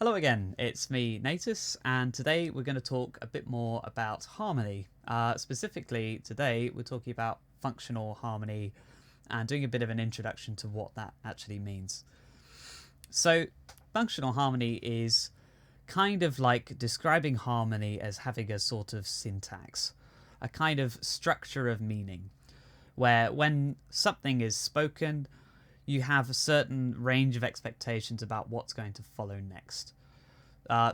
Hello again, it's me, Natus, and today we're going to talk a bit more about harmony. Specifically, today we're talking about functional harmony and doing a bit of an introduction to what that actually means. So, functional harmony is kind of like describing harmony as having a sort of syntax, a kind of structure of meaning, where when something is spoken, you have a certain range of expectations about what's going to follow next.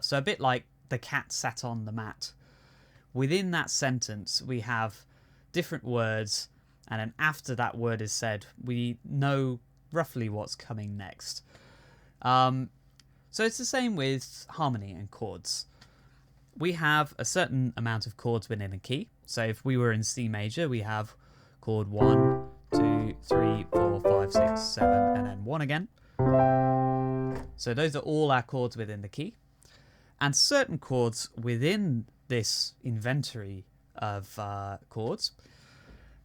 So a bit like the cat sat on the mat. Within that sentence, we have different words, and then after that word is said, we know roughly what's coming next. So it's the same with harmony and chords. We have a certain amount of chords within a key. So if we were in C major, we have chord 1, 2, 3, 4, 5, 6, 7, and then 1 again. So those are all our chords within the key. And certain chords within this inventory of chords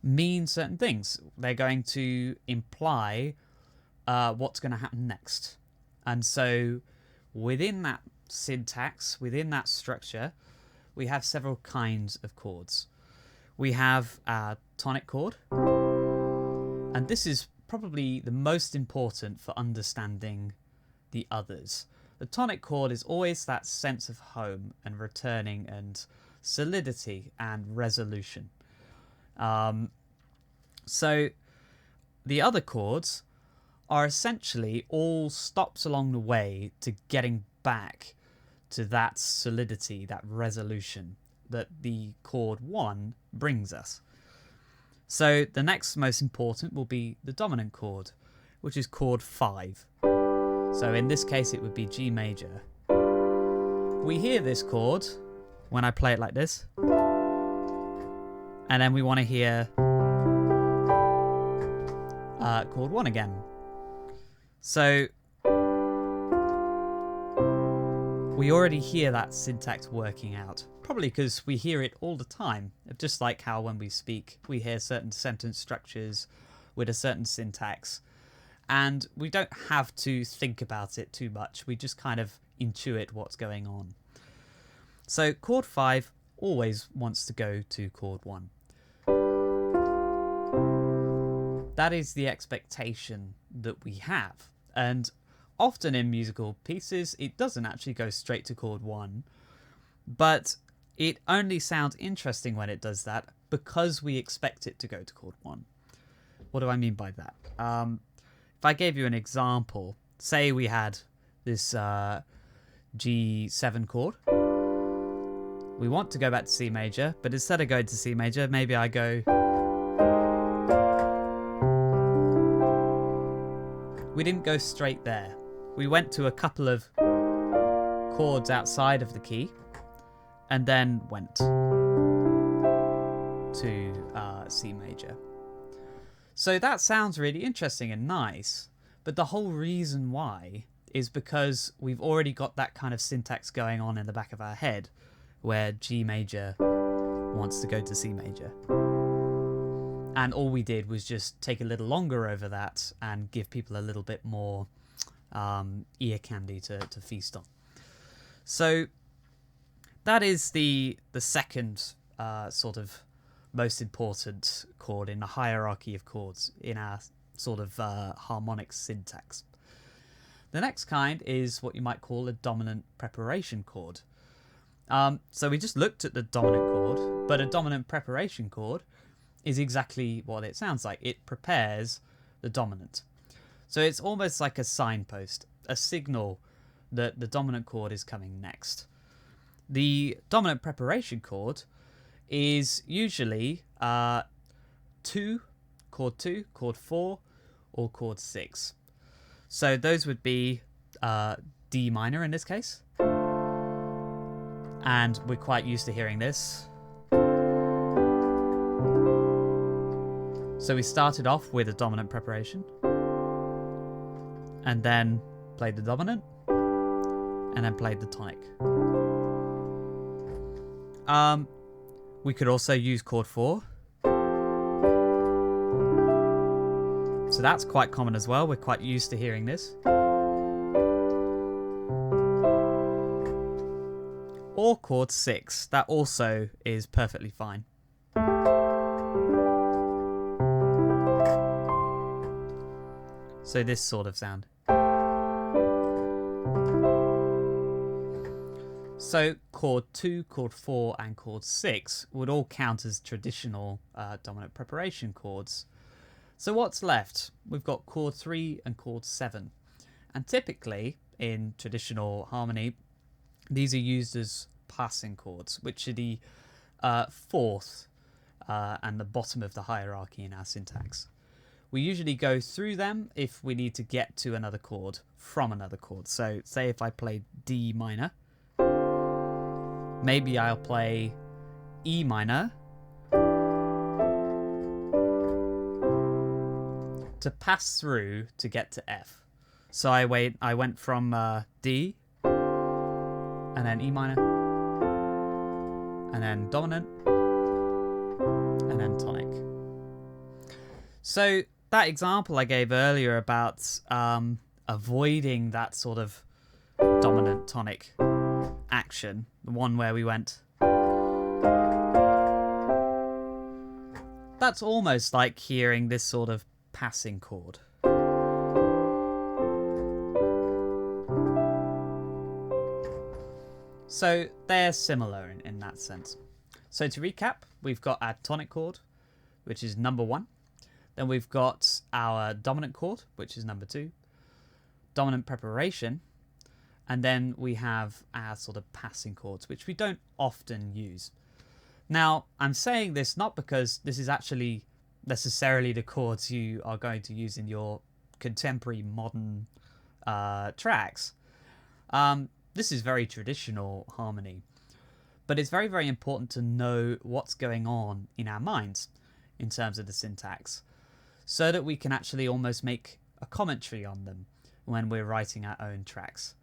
mean certain things. They're going to imply what's going to happen next. And so within that syntax, within that structure, we have several kinds of chords. We have our tonic chord, and this is probably the most important for understanding the others. The tonic chord is always that sense of home and returning and solidity and resolution. So the other chords are essentially all stops along the way to getting back to that solidity, that resolution that the chord 1 brings us. So the next most important will be the dominant chord, which is chord 5. So in this case it would be G major. We hear this chord when I play it like this, and then we want to hear chord 1 again. So we already hear that syntax working out, probably because we hear it all the time, just like how when we speak we hear certain sentence structures with a certain syntax, and we don't have to think about it too much, we just kind of intuit what's going on. So chord 5 always wants to go to chord 1. That is the expectation that we have, and often in musical pieces it doesn't actually go straight to chord 1, but it only sounds interesting when it does that because we expect it to go to chord 1. What do I mean by that? If I gave you an example, say we had this G7 chord. We want to go back to C major, but instead of going to C major, maybe I go... We didn't go straight there. We went to a couple of chords outside of the key and then went to C major. So that sounds really interesting and nice, but the whole reason why is because we've already got that kind of syntax going on in the back of our head where G major wants to go to C major. And all we did was just take a little longer over that and give people a little bit more ear candy to feast on. So that is the second sort of most important chord in the hierarchy of chords in our sort of harmonic syntax. The next kind is what you might call a dominant preparation chord. So we just looked at the dominant chord, but a dominant preparation chord is exactly what it sounds like. It prepares the dominant. So it's almost like a signpost, a signal that the dominant chord is coming next. The dominant preparation chord is usually chord 2, chord 4, or chord 6. So those would be D minor in this case. And we're quite used to hearing this. So we started off with a dominant preparation, and then played the dominant, and then played the tonic. We could also use chord 4. So that's quite common as well. We're quite used to hearing this. or chord 6. That also is perfectly fine. So this sort of sound. So chord 2, chord 4 and chord 6 would all count as traditional dominant preparation chords. So what's left? We've got chord 3 and chord 7. And typically in traditional harmony, these are used as passing chords, which are the fourth and the bottom of the hierarchy in our syntax. We usually go through them if we need to get to another chord from another chord. So say if I played D minor, maybe I'll play E minor to pass through to get to F. So I went from D, and then E minor, and then dominant, and then tonic. So that example I gave earlier about avoiding that sort of dominant tonic action, the one where we went, that's almost like hearing this sort of passing chord. So they're similar in that sense. So to recap, we've got our tonic chord, which is number 1. Then we've got our dominant chord, which is number 2. Dominant preparation. And then we have our sort of passing chords, which we don't often use. Now, I'm saying this not because this is actually necessarily the chords you are going to use in your contemporary modern tracks. This is very traditional harmony, but it's very, very important to know what's going on in our minds in terms of the syntax, so that we can actually almost make a commentary on them when we're writing our own tracks.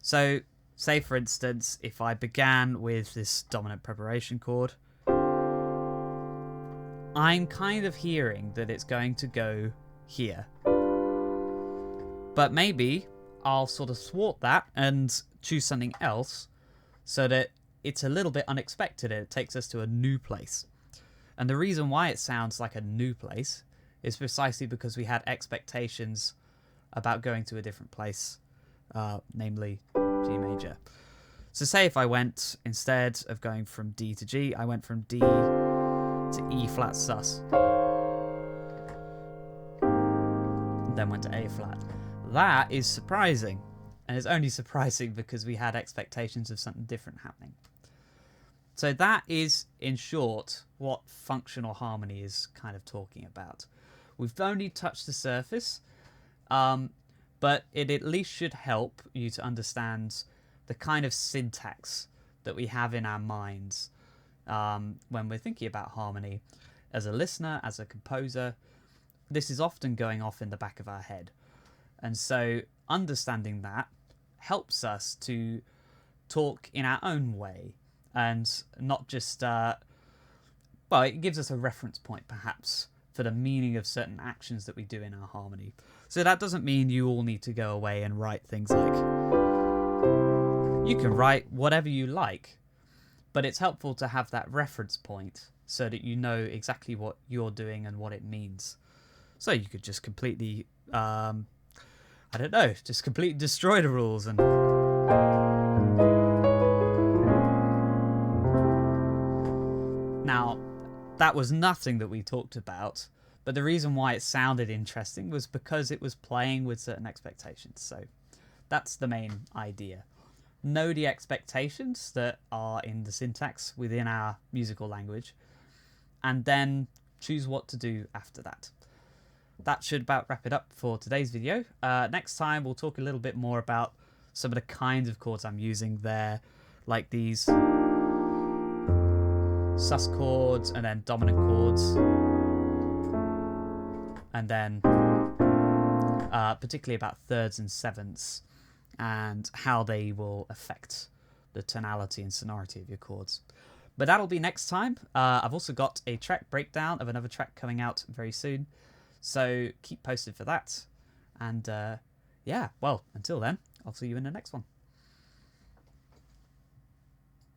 So, say for instance, if I began with this dominant preparation chord, I'm kind of hearing that it's going to go here. But maybe I'll sort of thwart that and choose something else so that it's a little bit unexpected and it takes us to a new place. And the reason why it sounds like a new place is precisely because we had expectations about going to a different place, namely G major. So say if I went, instead of going from D to G, I went from D to E flat sus, then went to A flat. That is surprising, and it's only surprising because we had expectations of something different happening. So that is, in short, what functional harmony is kind of talking about. We've only touched the surface, but it at least should help you to understand the kind of syntax that we have in our minds when we're thinking about harmony. As a listener, as a composer, this is often going off in the back of our head. And so understanding that helps us to talk in our own way and not just, well, it gives us a reference point perhaps for the meaning of certain actions that we do in our harmony. So that doesn't mean you all need to go away and write things like, you can write whatever you like, but it's helpful to have that reference point so that you know exactly what you're doing and what it means. So you could just completely, I don't know, just completely destroy the rules and... Now, that was nothing that we talked about, but the reason why it sounded interesting was because it was playing with certain expectations. So that's the main idea. Know the expectations that are in the syntax within our musical language, and then choose what to do after that. That should about wrap it up for today's video. Next time we'll talk a little bit more about some of the kinds of chords I'm using there, like these sus chords and then dominant chords, and then particularly about thirds and sevenths and how they will affect the tonality and sonority of your chords. But that'll be next time. I've also got a track breakdown of another track coming out very soon, so keep posted for that. And yeah, well, until then, I'll see you in the next one.